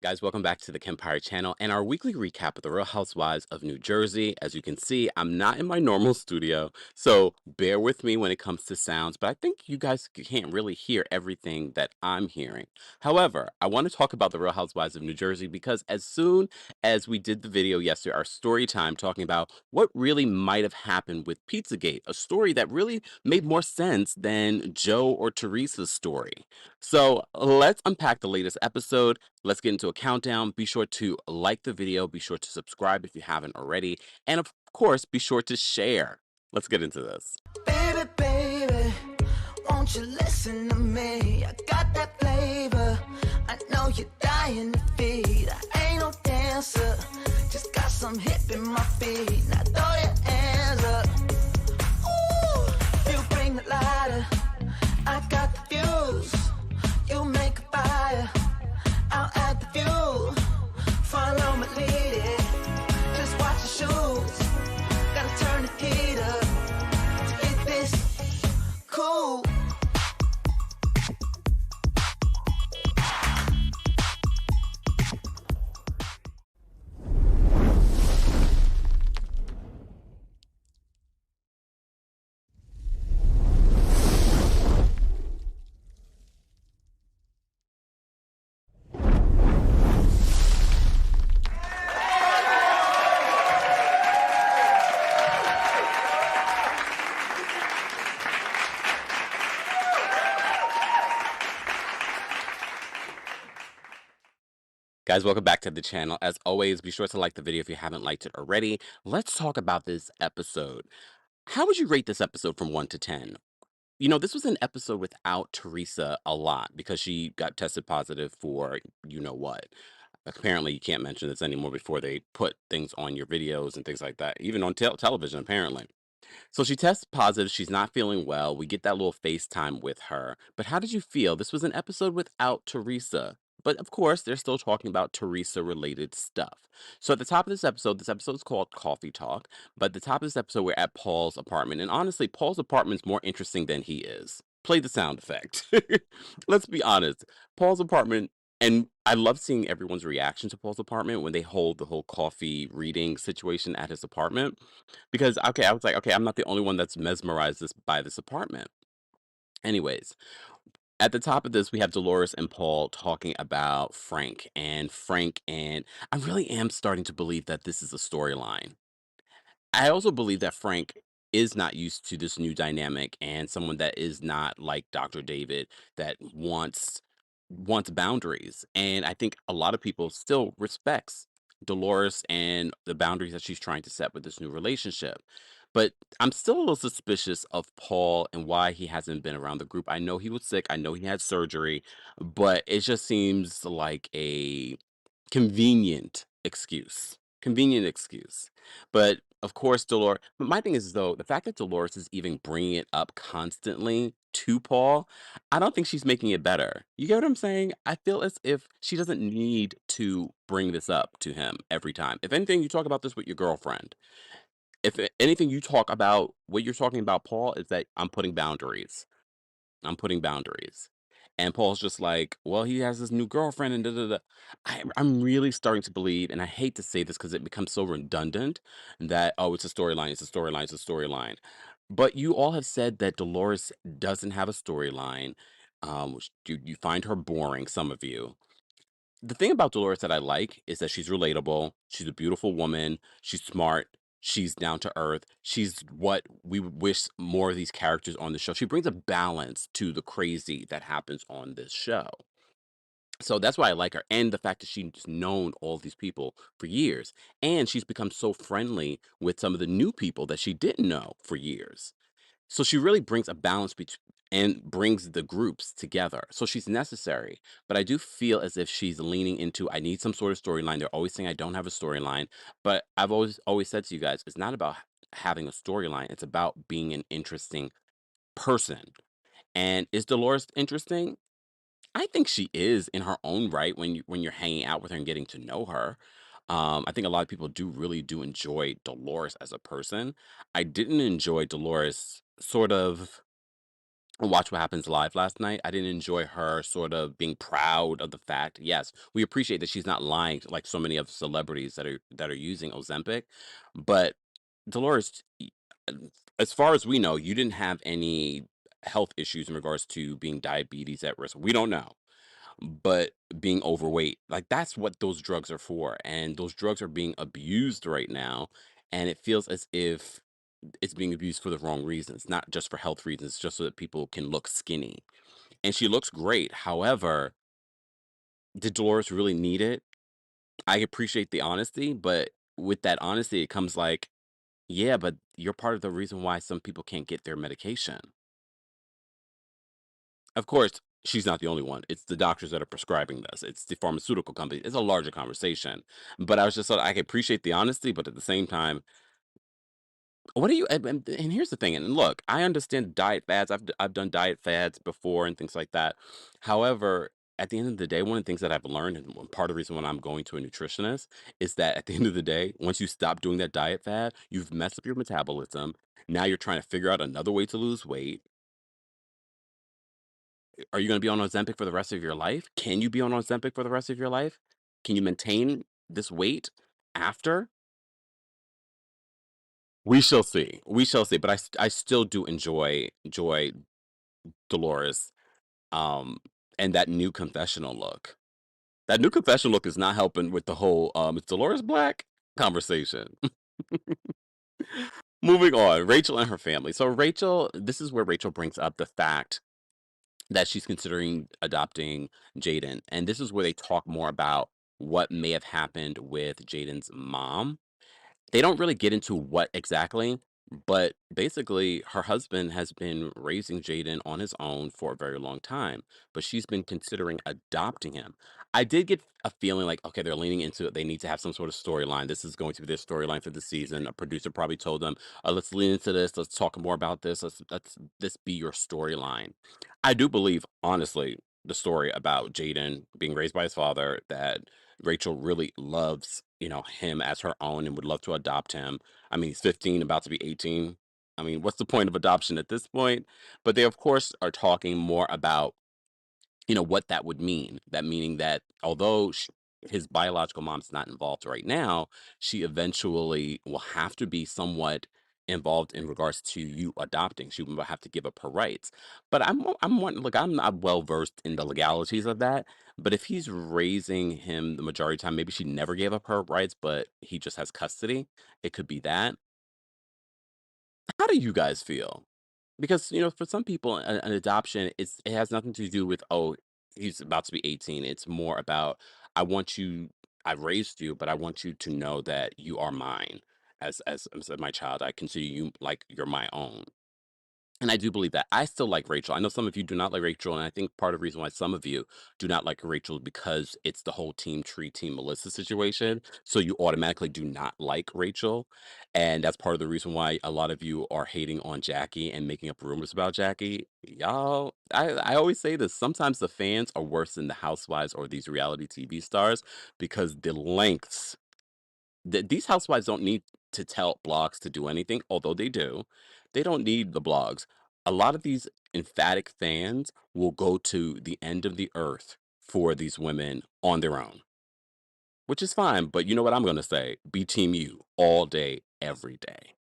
Guys, welcome back to the Kempire channel and our weekly recap of the Real Housewives of New Jersey. As you can see, I'm not in my normal studio, so bear with me when it comes to sounds, but I think you guys can't really hear everything that I'm hearing. However, I want to talk about the Real Housewives of New Jersey because as soon as we did the video yesterday, our story time talking about what really might have happened with Pizzagate, a story that really made more sense than Joe or Teresa's story. So let's unpack the latest episode. Let's get into a countdown. Be sure to like the video. Be sure to subscribe if you haven't already. And of course, be sure to share. Let's get into this. Baby, baby, won't you listen to me? I got that flavor. I know you're dying to feed. I ain't no dancer, just got some hip in my feet. Now throw your hands up. Ooh, you bring the lighter. I got the fuse. You make a fire. I'll add the fuel. Follow my lead. Just watch your shoes. Gotta turn the heat up to get this cool. Guys, welcome back to the channel. As always, be sure to like the video if you haven't liked it already. Let's talk about this episode. How would you rate this episode from 1 to 10? You know, this was an episode without Teresa a lot because she got tested positive for you know what. Apparently, you can't mention this anymore before they put things on your videos and things like that, even on television, apparently. So she tests positive. She's not feeling well. We get that little FaceTime with her. But how did you feel? This was an episode without Teresa. But of course, they're still talking about Teresa related stuff. So at the top of this episode is called Coffee Talk. But at the top of this episode, we're at Paul's apartment. And honestly, Paul's apartment's more interesting than he is. Play the sound effect. Let's be honest. Paul's apartment, and I love seeing everyone's reaction to Paul's apartment when they hold the whole coffee reading situation at his apartment because, okay, I was like, "Okay, I'm not the only one that's mesmerized by this apartment." Anyways, at the top of this, we have Dolores and Paul talking about Frank, and I really am starting to believe that this is a storyline. I also believe that Frank is not used to this new dynamic and someone that is not like Dr. David that wants boundaries. And I think a lot of people still respects Dolores and the boundaries that she's trying to set with this new relationship. But I'm still a little suspicious of Paul and why he hasn't been around the group. I know he was sick, I know he had surgery, but it just seems like a convenient excuse. Convenient excuse. But of course, Dolores. But my thing is, though, the fact that Dolores is even bringing it up constantly to Paul, I don't think she's making it better. You get what I'm saying? I feel as if she doesn't need to bring this up to him every time. If anything, you talk about this with your girlfriend. If anything, you talk about what you're talking about, Paul, is that I'm putting boundaries. I'm putting boundaries. And Paul's just like, well, he has this new girlfriend and da da da. I'm really starting to believe, and I hate to say this because it becomes so redundant that, oh, it's a storyline, it's a storyline, it's a storyline. But you all have said that Dolores doesn't have a storyline. Which you find her boring, some of you. The thing about Dolores that I like is that she's relatable. She's a beautiful woman. She's smart. She's down to earth. She's what we would wish more of these characters on the show. She brings a balance to the crazy that happens on this show. So that's why I like her. And the fact that she's known all these people for years. And she's become so friendly with some of the new people that she didn't know for years. So she really brings a balance and brings the groups together. So she's necessary, but I do feel as if she's leaning into I need some sort of storyline. They're always saying I don't have a storyline, but I've always said to you guys, it's not about having a storyline. It's about being an interesting person. And is Dolores interesting? I think she is in her own right when you're hanging out with her and getting to know her. I think a lot of people do enjoy Dolores as a person. I didn't enjoy Dolores sort of Watch What Happens Live last night. I didn't enjoy her sort of being proud of the fact. Yes, we appreciate that she's not lying like so many of celebrities that are using Ozempic, but Dolores, uh, as far as we know, you didn't have any health issues in regards to being diabetes at risk. We don't know, but being overweight, like that's what those drugs are for, and those drugs are being abused right now, and it feels as if it's being abused for the wrong reasons, not just for health reasons, just so that people can look skinny. And she looks great. However, did Dolores really need it? I appreciate the honesty, but with that honesty, it comes like, yeah, but you're part of the reason why some people can't get their medication. Of course, she's not the only one. It's the doctors that are prescribing this. It's the pharmaceutical company. It's a larger conversation. But I was just I appreciate the honesty, but at the same time, what do you and here's the thing, and look, I understand diet fads. I've done diet fads before and things like that. However, at the end of the day, one of the things that I've learned, and part of the reason when I'm going to a nutritionist is that at the end of the day, once you stop doing that diet fad, you've messed up your metabolism. Now you're trying to figure out another way to lose weight. Are you going to be on Ozempic for the rest of your life? Can you be on Ozempic for the rest of your life? Can you maintain this weight after? We shall see. We shall see. But I still do enjoy Dolores, um, and that new confessional look. That new confessional look is not helping with the whole "is Dolores black?" conversation. Moving on, Rachel and her family. So Rachel, this is where Rachel brings up the fact that she's considering adopting Jaden, and this is where they talk more about what may have happened with Jaden's mom. They don't really get into what exactly, but basically, her husband has been raising Jaden on his own for a very long time, but she's been considering adopting him. I did get a feeling like, okay, they're leaning into it. They need to have some sort of storyline. This is going to be their storyline for the season. A producer probably told them, let's lean into this. Let's talk more about this. Let's this be your storyline. I do believe, honestly, the story about Jaden being raised by his father, that Rachel really loves, him as her own and would love to adopt him. I mean, he's 15, about to be 18. I mean, what's the point of adoption at this point? But they, of course, are talking more about, what that would mean. That meaning that although his biological mom's not involved right now, she eventually will have to be somewhat involved in regards to you adopting. She will have to give up her rights. But I'm one look, I'm not well versed in the legalities of that. But if he's raising him the majority of the time, maybe she never gave up her rights, but he just has custody. It could be that. How do you guys feel? Because, for some people, an adoption, it has nothing to do with, oh, he's about to be 18. It's more about, I want you, I raised you, but I want you to know that you are mine as my child. I consider you like you're my own. And I do believe that. I still like Rachel. I know some of you do not like Rachel, and I think part of the reason why some of you do not like Rachel is because it's the whole Team Tree, Team Melissa situation. So you automatically do not like Rachel. And that's part of the reason why a lot of you are hating on Jackie and making up rumors about Jackie. Y'all, I always say this. Sometimes the fans are worse than the housewives or these reality TV stars because the lengths these housewives don't need to tell blogs to do anything, although they do. They don't need the blogs. A lot of these emphatic fans will go to the end of the earth for these women on their own, which is fine. But you know what I'm going to say? Be team you all day, every day.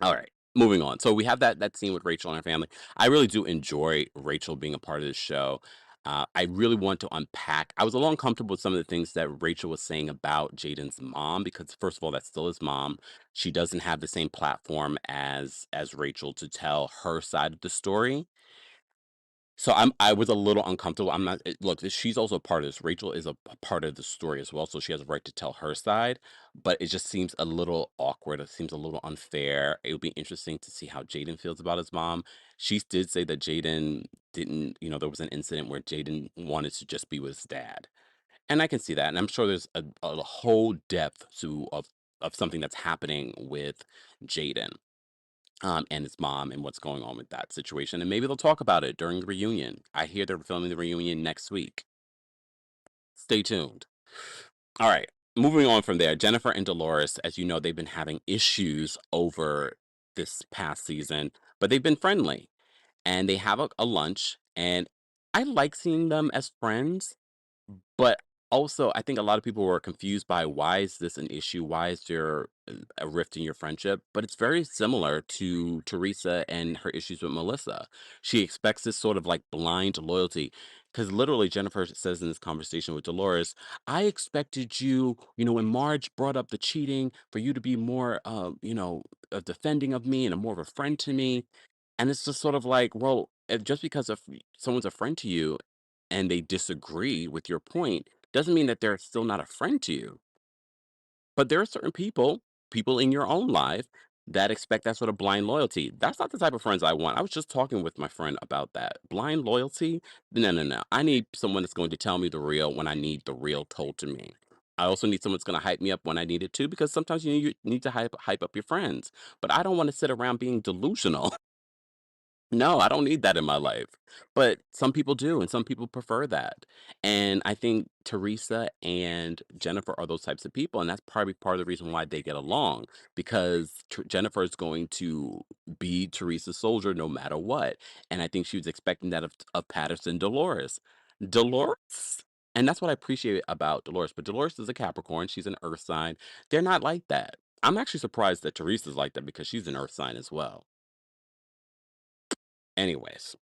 All right, moving on. So we have that scene with Rachel and her family. I really do enjoy Rachel being a part of this show. I really want to unpack. I was a little uncomfortable with some of the things that Rachel was saying about Jaden's mom because, first of all, that's still his mom. She doesn't have the same platform as Rachel to tell her side of the story. So I was a little uncomfortable. I'm not look, she's also a part of this. Rachel is a part of the story as well, so she has a right to tell her side, but it just seems a little awkward. It seems a little unfair. It would be interesting to see how Jaden feels about his mom. She did say that Jaden didn't, there was an incident where Jaden wanted to just be with his dad. And I can see that. And I'm sure there's a whole depth of something that's happening with Jaden and his mom and what's going on with that situation. And maybe they'll talk about it during the reunion. I hear they're filming the reunion next week. Stay tuned. All right. Moving on from there, Jennifer and Dolores, as you know, they've been having issues over this past season, but they've been friendly. and they have a lunch, and I like seeing them as friends, but also, I think a lot of people were confused by why is this an issue? Why is there a rift in your friendship? But it's very similar to Teresa and her issues with Melissa. She expects this sort of like blind loyalty. Because literally, Jennifer says in this conversation with Dolores, I expected you, when Marge brought up the cheating, for you to be more, defending of me and more of a friend to me. And it's just sort of like, well, if just because of someone's a friend to you and they disagree with your point, doesn't mean that they're still not a friend to you. But there are certain people in your own life that expect that sort of blind loyalty. That's not the type of friends I want. I was just talking with my friend about that. Blind loyalty? No, no, no. I need someone that's going to tell me the real when I need the real told to me. I also need someone that's going to hype me up when I need it too, because sometimes you need to hype up your friends. But I don't want to sit around being delusional. No, I don't need that in my life. But some people do, and some people prefer that. And I think Teresa and Jennifer are those types of people, and that's probably part of the reason why they get along because Jennifer is going to be Teresa's soldier no matter what. And I think she was expecting that of Patterson Dolores. Dolores? And that's what I appreciate about Dolores. But Dolores is a Capricorn, she's an earth sign. They're not like that. I'm actually surprised that Teresa's like that because she's an earth sign as well. Anyways.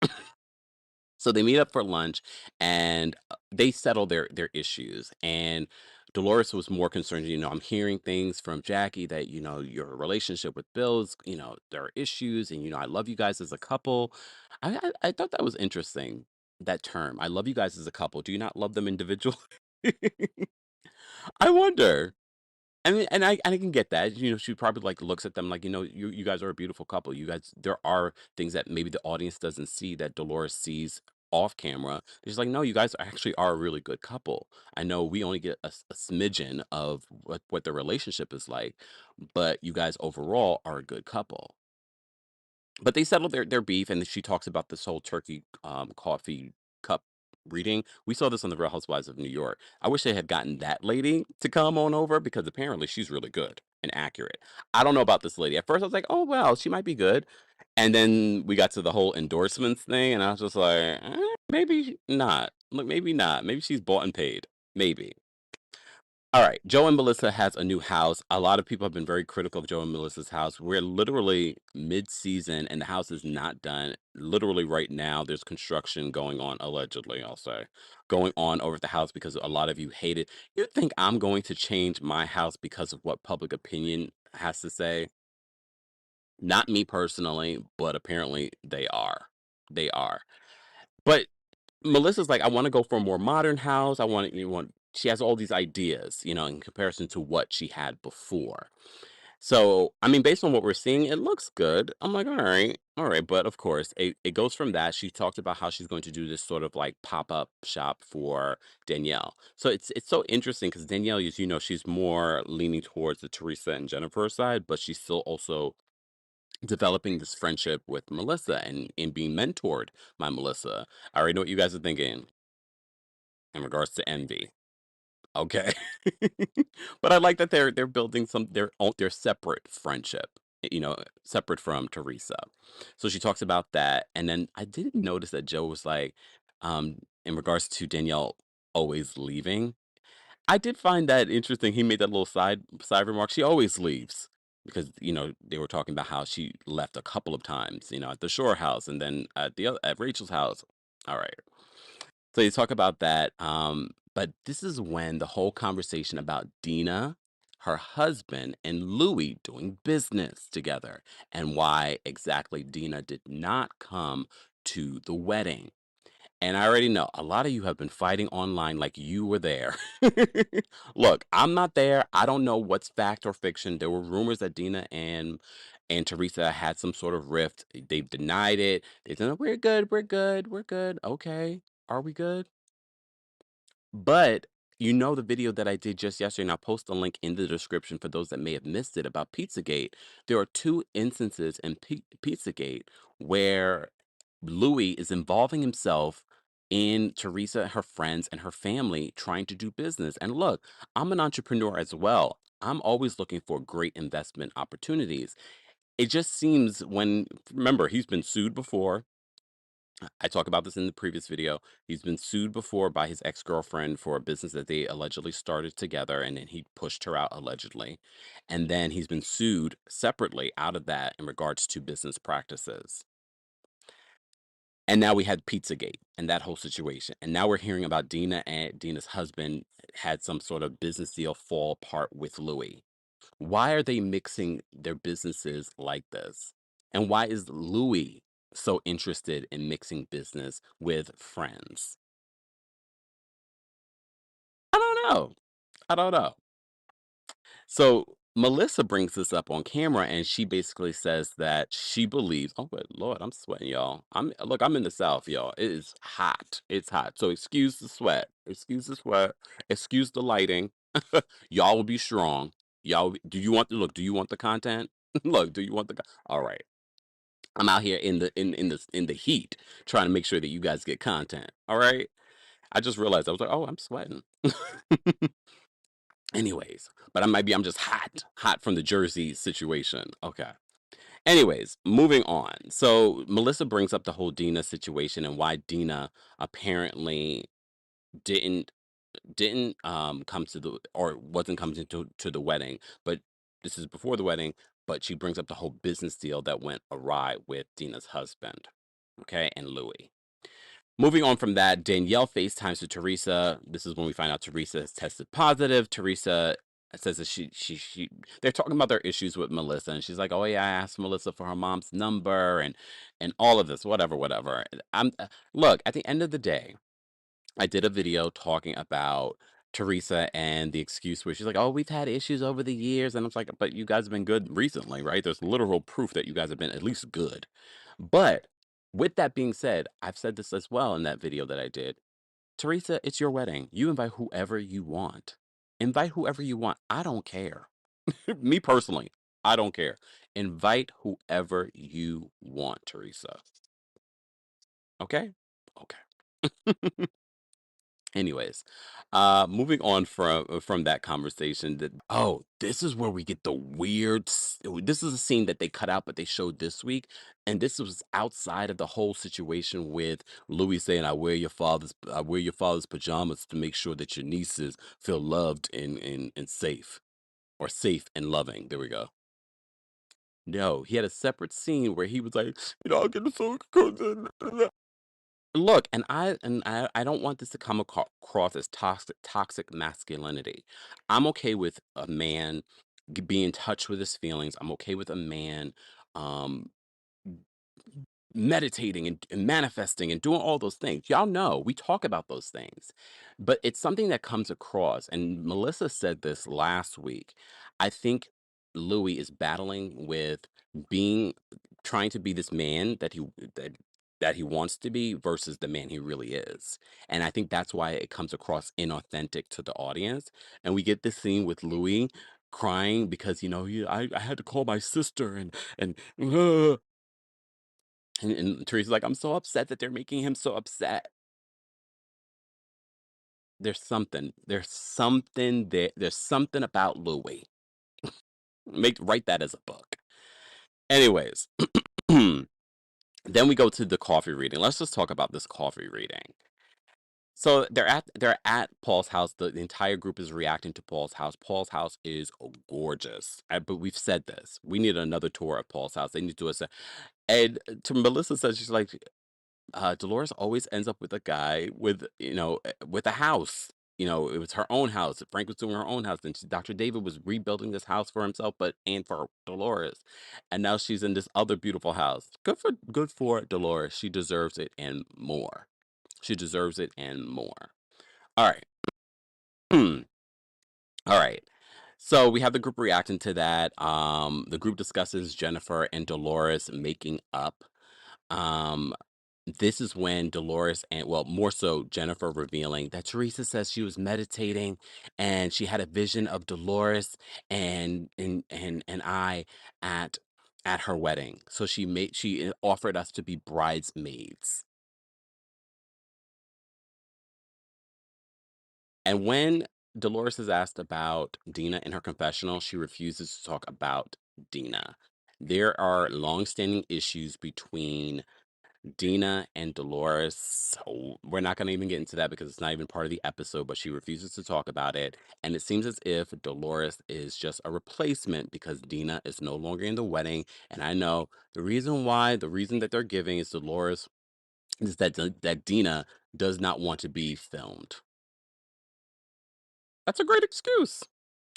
So they meet up for lunch and they settle their issues. And Dolores was more concerned, I'm hearing things from Jackie that, your relationship with Bill's, there are issues and I love you guys as a couple. I thought that was interesting, that term. I love you guys as a couple. Do you not love them individually? I wonder. I mean, and I can get that. She probably like looks at them like, you guys are a beautiful couple. You guys, there are things that maybe the audience doesn't see that Dolores sees off camera. She's like, no, you guys actually are a really good couple. I know we only get a smidgen of what the relationship is like, but you guys overall are a good couple. But they settled their beef, and she talks about this whole turkey, coffee cup reading. We saw this on The Real Housewives of New York. I wish they had gotten that lady to come on over because apparently she's really good and accurate. I don't know about this lady. At first, I was like, "Oh, well, she might be good." And then we got to the whole endorsements thing, and I was just like, maybe not. Look, maybe not. Maybe she's bought and paid. Maybe. All right, Joe and Melissa has a new house. A lot of people have been very critical of Joe and Melissa's house. We're literally mid-season and the house is not done. Literally right now, there's construction going on, allegedly, I'll say, going on over at the house because a lot of you hate it. You think I'm going to change my house because of what public opinion has to say? Not me personally, but apparently they are. They are. But Melissa's like, I want to go for a more modern house. She has all these ideas, in comparison to what she had before. So, I mean, based on what we're seeing, it looks good. I'm like, all right, all right. But of course, it goes from that. She talked about how she's going to do this sort of like pop-up shop for Danielle. So it's so interesting because Danielle is, she's more leaning towards the Teresa and Jennifer side, but she's still also developing this friendship with Melissa and being mentored by Melissa. I already know what you guys are thinking in regards to envy. Okay. But I like that they're building their separate friendship, separate from Teresa. So she talks about that. And then I didn't notice that Joe was like, in regards to Danielle always leaving. I did find that interesting. He made that little side remark. She always leaves because they were talking about how she left a couple of times, at the Shore house and then at Rachel's house. All right. So you talk about that. But this is when the whole conversation about Dina, her husband, and Louie doing business together, and why exactly Dina did not come to the wedding. And I already know a lot of you have been fighting online like you were there. Look, I'm not there. I don't know what's fact or fiction. There were rumors that Dina and Teresa had some sort of rift. They've denied it. They said, we're good, we're good, we're good. Okay. Are we good? But the video that I did just yesterday, and I'll post a link in the description for those that may have missed it about Pizzagate. There are two instances in Pizzagate where Louis is involving himself in Teresa, her friends, and her family trying to do business. And look, I'm an entrepreneur as well. I'm always looking for great investment opportunities. It just seems remember, he's been sued before. I talked about this in the previous video. He's been sued before by his ex-girlfriend for a business that they allegedly started together, and then he pushed her out allegedly. And then he's been sued separately out of that in regards to business practices. And now we had Pizzagate and that whole situation. And now we're hearing about Dina and Dina's husband had some sort of business deal fall apart with Louis. Why are they mixing their businesses like this? And why is Louis so interested in mixing business with friends? I don't know. I don't know. So Melissa brings this up on camera and she basically says that she believes, oh good Lord, I'm sweating, y'all. I'm in the South, y'all. It is hot. It's hot. So excuse the sweat. Excuse the sweat. Excuse the lighting. Y'all will be strong. Do you want do you want the content? Look, do you want all right. I'm out here in the heat trying to make sure that you guys get content. All right. I just realized I was like, oh, I'm sweating. Anyways, but I'm just hot from the Jersey situation. Okay. Anyways, moving on. So Melissa brings up the whole Dina situation and why Dina apparently didn't come to the or wasn't coming to the wedding, but this is before the wedding, but she brings up the whole business deal that went awry with Dina's husband, okay, and Louis. Moving on from that, Danielle FaceTimes to Teresa. This is when we find out Teresa has tested positive. Teresa says that they're talking about their issues with Melissa, and she's like, "Oh yeah, I asked Melissa for her mom's number and all of this, whatever, whatever." Look, at the end of the day, I did a video talking about Teresa and the excuse where she's like, "Oh, we've had issues over the years," and I was like, "But you guys have been good recently, right? There's literal proof that you guys have been at least good." But with that being said, I've said this as well in that video that I did. Teresa, it's your wedding. You invite whoever you want. Invite whoever you want. I don't care. Me personally, I don't care. Invite whoever you want, Teresa. Okay? Okay. Anyways, moving on from that conversation, that oh, this is where we get the this is a scene that they cut out, but they showed this week, and this was outside of the whole situation with Louis saying, I wear your father's pajamas to make sure that your nieces feel loved and safe, or safe and loving." There we go. No, he had a separate scene where he was like, "I'm getting so." Look, I don't want this to come across as toxic masculinity. I'm okay with a man being in touch with his feelings. I'm okay with a man um meditating and manifesting and doing all those things. Y'all know we talk about those things, but it's something that comes across. And Melissa said this last week. I think Louis is battling with being trying to be this man that that he wants to be versus the man he really is. And I think that's why it comes across inauthentic to the audience. And we get this scene with Louis crying because I had to call my sister and and Teresa's like, "I'm so upset that they're making him so upset." There's something about Louis. Write that as a book. Anyways, then we go to the coffee reading. Let's just talk about this coffee reading. So they're at Paul's house. The entire group is reacting to Paul's house. Paul's house is gorgeous. But we've said this. We need another tour of Paul's house. They need to do us. And to Melissa says she's like, Dolores always ends up with a guy with, with a house. It was her own house. Frank was doing her own house. And Dr. David was rebuilding this house for himself, and for Dolores. And now she's in this other beautiful house. Good for Dolores. She deserves it and more. She deserves it and more. All right. All right. So we have the group reacting to that. The group discusses Jennifer and Dolores making up. Um, this is when Dolores and, well, more so Jennifer, revealing that Teresa says she was meditating and she had a vision of Dolores and I at her wedding. So she offered us to be bridesmaids. And when Dolores is asked about Dina in her confessional, she refuses to talk about Dina. There are longstanding issues between Dina and Dolores. So we're not going to even get into that because it's not even part of the episode, but she refuses to talk about it. And it seems as if Dolores is just a replacement because Dina is no longer in the wedding. And I know the reason why, the reason that they're giving is Dolores is that Dina does not want to be filmed. That's a great excuse.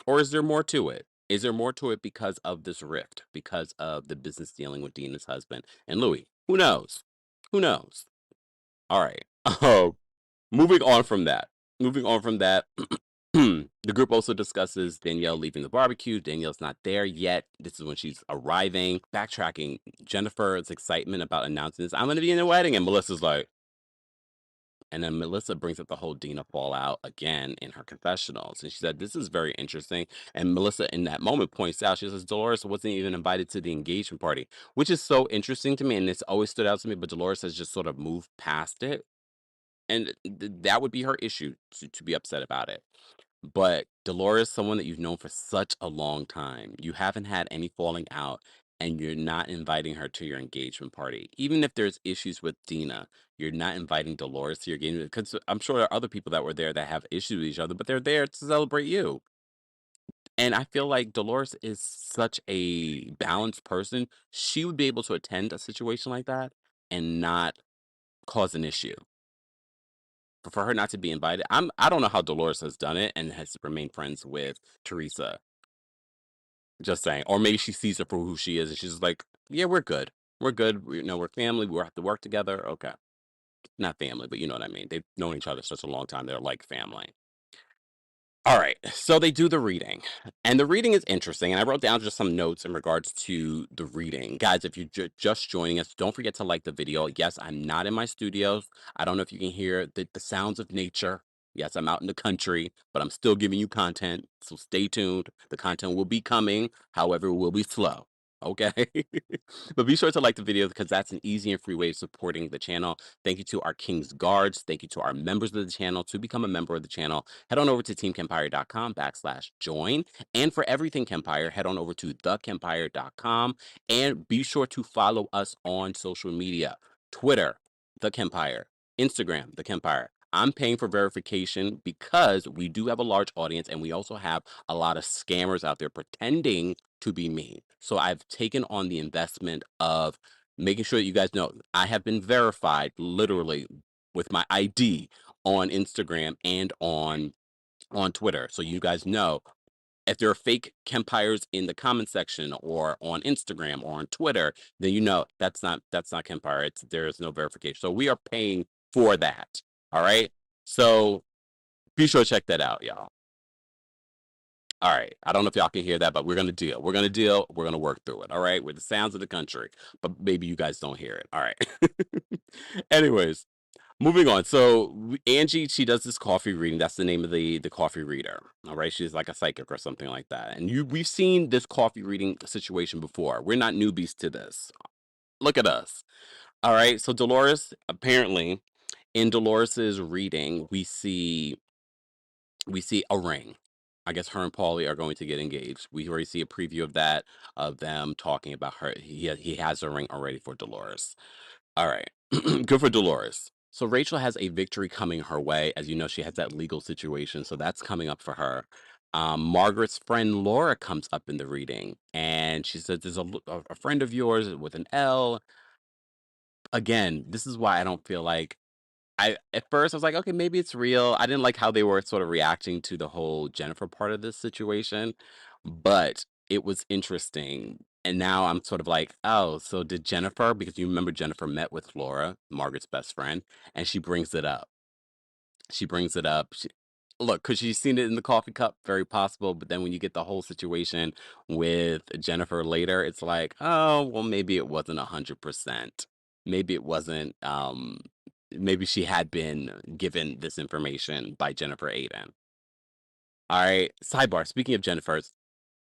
Or is there more to it? Is there more to it because of this rift, because of the business dealing with Dina's husband and Louis? Who knows? Who knows? All right. Moving on from that. Moving on from that. The group also discusses Danielle leaving the barbecue. Danielle's not there yet. This is when she's arriving. Backtracking, Jennifer's excitement about announcing this. I'm going to be in the wedding. And Melissa's like, and then Melissa brings up the whole Dina fallout again in her confessionals. And she said, this is very interesting. And Melissa, in that moment, points out, she says, Dolores wasn't even invited to the engagement party, which is so interesting to me. And it's always stood out to me. But Dolores has just sort of moved past it. And that would be her issue to be upset about it. But Dolores, someone that you've known for such a long time, you haven't had any falling out, and you're not inviting her to your engagement party. Even if there's issues with Dina, you're not inviting Dolores to your engagement because I'm sure there are other people that were there that have issues with each other, but they're there to celebrate you. And I feel like Dolores is such a balanced person. She would be able to attend a situation like that and not cause an issue. But for her not to be invited, I don't know how Dolores has done it and has remained friends with Teresa. Just saying. Or maybe she sees her for who she is and she's just like, yeah, we're good. We're good. We're family. We have to work together. Okay. Not family, but you know what I mean. They've known each other such a long time. They're like family. All right. So they do the reading. And the reading is interesting. And I wrote down just some notes in regards to the reading. Guys, if you're just joining us, don't forget to like the video. Yes, I'm not in my studios. I don't know if you can hear the sounds of nature. Yes, I'm out in the country, but I'm still giving you content. So stay tuned. The content will be coming. However, it will be slow. Okay. But be sure to like the video because that's an easy and free way of supporting the channel. Thank you to our King's Guards. Thank you to our members of the channel. To become a member of the channel, head on over to teamkempire.com/join. And for everything Kempire, head on over to TheKempire.com and be sure to follow us on social media. Twitter, The Kempire. Instagram, The Kempire. I'm paying for verification because we do have a large audience and we also have a lot of scammers out there pretending to be me. So I've taken on the investment of making sure that you guys know I have been verified literally with my ID on Instagram and on Twitter. So you guys know if there are fake Kempires in the comment section or on Instagram or on Twitter, then you know that's not Kempire. There's no verification. So we are paying for that. All right. So be sure to check that out, y'all. All right. I don't know if y'all can hear that, but we're gonna deal. We're gonna deal. We're gonna work through it. All right. With the sounds of the country, but maybe you guys don't hear it. All right. Anyways, moving on. So Angie, she does this coffee reading. That's the name of the coffee reader. All right. She's like a psychic or something like that. And we've seen this coffee reading situation before. We're not newbies to this. Look at us. All right. So Dolores, apparently, in Dolores's reading, we see a ring. I guess her and Paulie are going to get engaged. We already see a preview of that, of them talking about her. He has a ring already for Dolores. All right. Good for Dolores. So Rachel has a victory coming her way. As you know, she has that legal situation. So that's coming up for her. Margaret's friend Laura comes up in the reading and she says, there's a friend of yours with an L. Again, this is why I don't feel like at first I was like, okay, maybe it's real. I didn't like how they were sort of reacting to the whole Jennifer part of this situation, but it was interesting. And now I'm sort of like, oh, so did Jennifer, because you remember Jennifer met with Laura, Margaret's best friend, and she brings it up. She brings it up. Look, could she's seen it in the coffee cup? Very possible. But then when you get the whole situation with Jennifer later, it's like, oh, well, maybe it wasn't 100%. Maybe it wasn't. Maybe she had been given this information by Jennifer Aiden. All right. Sidebar. Speaking of Jennifer's,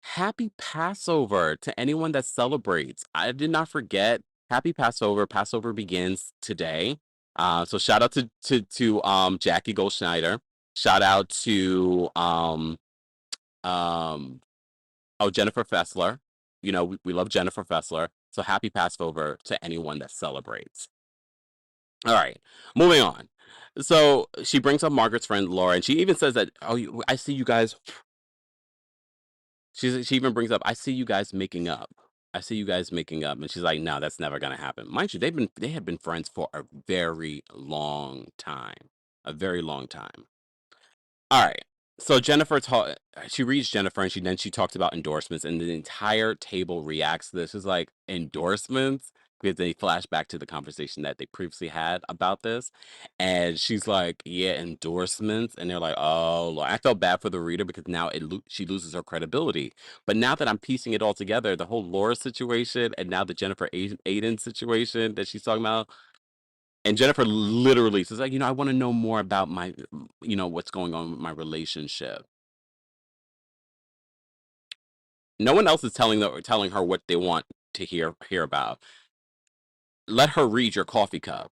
happy Passover to anyone that celebrates. I did not forget. Happy Passover. Passover begins today. So shout out to Jackie Goldschneider. Shout out to um Jennifer Fessler. You know, we love Jennifer Fessler. So happy Passover to anyone that celebrates. All right, moving on. So she brings up Margaret's friend Laura, and she even says that, "Oh, I see you guys." She even brings up, "I see you guys making up. I see you guys making up," and she's like, "No, that's never gonna happen." Mind you, they have been friends for a very long time, a very long time. All right. So she reads Jennifer and she talks about endorsements and the entire table reacts to this. It's like endorsements because they flash back to the conversation that they previously had about this. And she's like, yeah, endorsements. And they're like, oh, Lord. I felt bad for the reader because now she loses her credibility. But now that I'm piecing it all together, the whole Laura situation and now the Jennifer Aiden situation that she's talking about, and Jennifer literally says, like, I want to know more about what's going on with my relationship. No one else is telling her what they want to hear about. Let her read your coffee cup.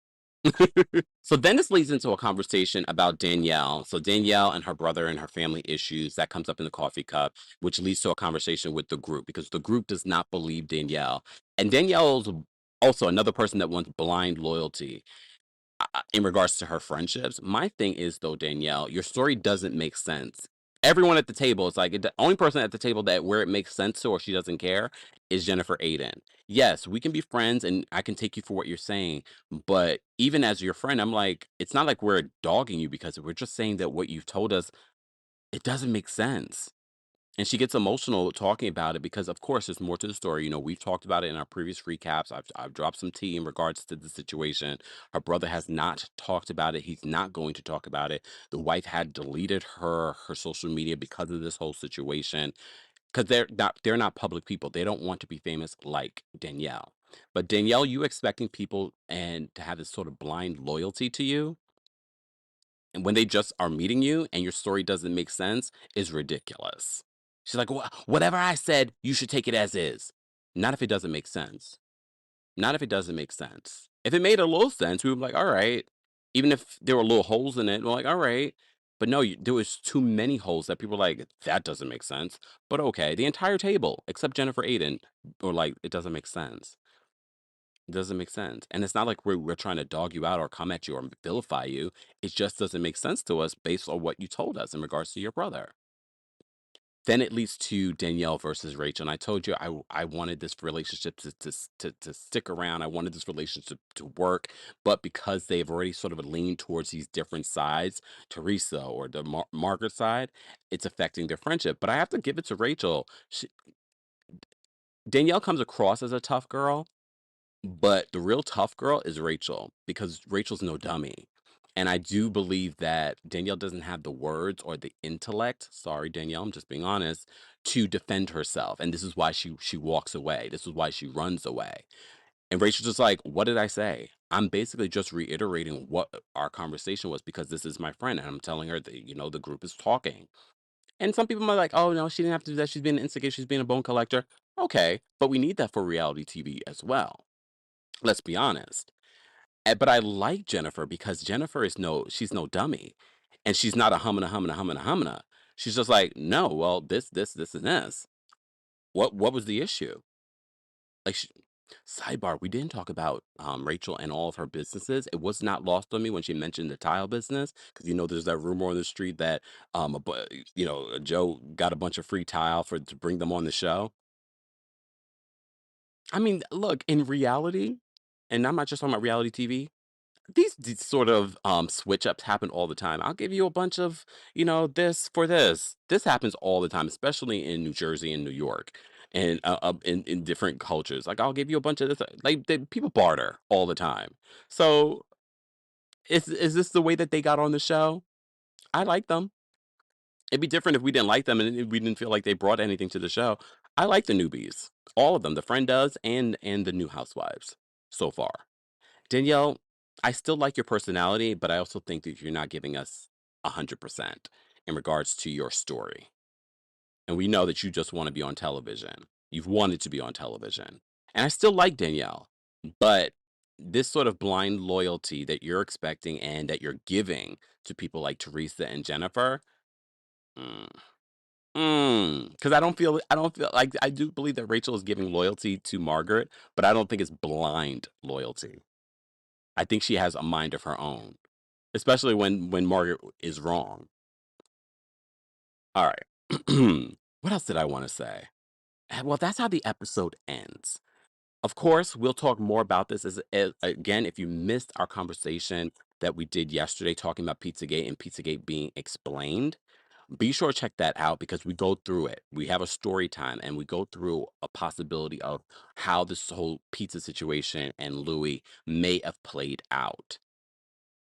So then this leads into a conversation about Danielle. So Danielle and her brother and her family issues that comes up in the coffee cup, which leads to a conversation with the group because the group does not believe Danielle. And Danielle's also another person that wants blind loyalty. In regards to her friendships. My thing is though, Danielle, your story doesn't make sense. Everyone at the table is like the only person at the table that where it makes sense to or she doesn't care is Jennifer Aiden. Yes, we can be friends and I can take you for what you're saying, but even as your friend, I'm like, it's not like we're dogging you because we're just saying that what you've told us, it doesn't make sense. And she gets emotional talking about it because, of course, there's more to the story. We've talked about it in our previous recaps. I've dropped some tea in regards to the situation. Her brother has not talked about it. He's not going to talk about it. The wife had deleted her social media because of this whole situation. Because they're not public people. They don't want to be famous like Danielle. But Danielle, you expecting people and to have this sort of blind loyalty to you, and when they just are meeting you and your story doesn't make sense is ridiculous. She's like, Whatever I said, you should take it as is." Not if it doesn't make sense. Not if it doesn't make sense. If it made a little sense, we would be like, all right. Even if there were little holes in it, we're like, all right. But no, there was too many holes that people were like, that doesn't make sense. But okay, the entire table, except Jennifer Aiden, or like, it doesn't make sense. It doesn't make sense. And it's not like we're trying to dog you out or come at you or vilify you. It just doesn't make sense to us based on what you told us in regards to your brother. Then it leads to Danielle versus Rachel. And I told you I wanted this relationship to stick around. I wanted this relationship to work. But because they've already sort of leaned towards these different sides, Teresa or the Margaret side, it's affecting their friendship. But I have to give it to Rachel. Danielle comes across as a tough girl, but the real tough girl is Rachel because Rachel's no dummy. And I do believe that Danielle doesn't have the words or the intellect. Sorry, Danielle, I'm just being honest, to defend herself. And this is why she walks away. This is why she runs away. And Rachel's just like, what did I say? I'm basically just reiterating what our conversation was because this is my friend. And I'm telling her that, the group is talking. And some people might like, oh no, she didn't have to do that. She's being an instigator, she's being a bone collector. Okay, but we need that for reality TV as well. Let's be honest. But I like Jennifer because Jennifer she's no dummy. And she's not a humana, humana, humana, humana. She's just like, no, well, this, and this. What was the issue? Like, sidebar, we didn't talk about Rachel and all of her businesses. It was not lost on me when she mentioned the tile business because there's that rumor on the street that Joe got a bunch of free tile to bring them on the show. I mean, look, in reality, and I'm not just talking about reality TV. These sort of switch ups happen all the time. I'll give you a bunch of, this for this. This happens all the time, especially in New Jersey and New York and in different cultures. Like, I'll give you a bunch of this. Like, people barter all the time. So, is this the way that they got on the show? I like them. It'd be different if we didn't like them and we didn't feel like they brought anything to the show. I like the newbies, all of them. The friend does, and the new housewives so far. Danielle, I still like your personality, but I also think that you're not giving us 100% in regards to your story. And we know that you just want to be on television. You've wanted to be on television. And I still like Danielle, but this sort of blind loyalty that you're expecting and that you're giving to people like Teresa and Jennifer, mm, because I don't feel like I do believe that Rachel is giving loyalty to Margaret, but I don't think it's blind loyalty. I think she has a mind of her own, especially when Margaret is wrong. All right. What else did I want to say? Well, that's how the episode ends. Of course, we'll talk more about this again, if you missed our conversation that we did yesterday talking about Pizzagate and Pizzagate being explained, be sure to check that out because we go through it. We have a story time and we go through a possibility of how this whole pizza situation and Louis may have played out.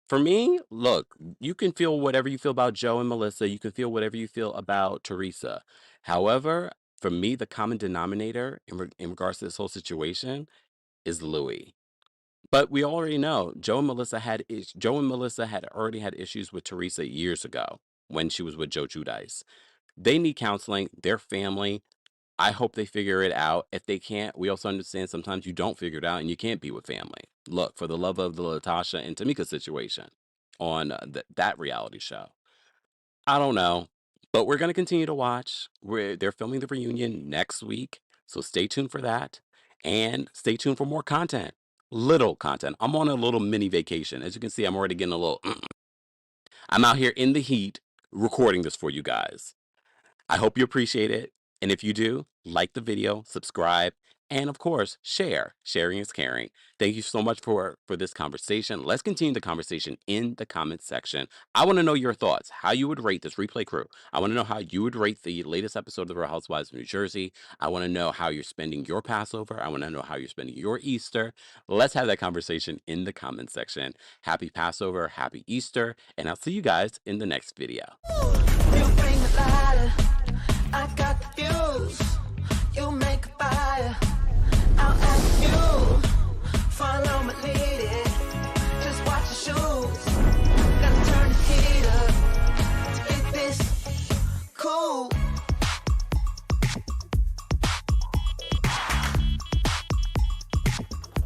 For me, look, you can feel whatever you feel about Joe and Melissa. You can feel whatever you feel about Teresa. However, for me, the common denominator in regards to this whole situation is Louis. But we already know Joe and Melissa had already had issues with Teresa years ago when she was with Joe Judice. They need counseling. Their family. I hope they figure it out. If they can't, we also understand sometimes you don't figure it out and you can't be with family. Look, for the love of the Latasha and Tamika situation on that reality show. I don't know, but we're going to continue to watch. They're filming the reunion next week, so stay tuned for that and stay tuned for more content. Little content. I'm on a little mini vacation. As you can see, I'm already getting a little I'm out here in the heat recording this for you guys. I hope you appreciate it. And if you do, like the video, subscribe, and of course, share. Sharing is caring. Thank you so much for this conversation. Let's continue the conversation in the comments section. I want to know your thoughts, how you would rate this replay crew. I want to know how you would rate the latest episode of The Real Housewives of New Jersey. I want to know how you're spending your Passover. I want to know how you're spending your Easter. Let's have that conversation in the comments section. Happy Passover, happy Easter, and I'll see you guys in the next video. You bring the lighter.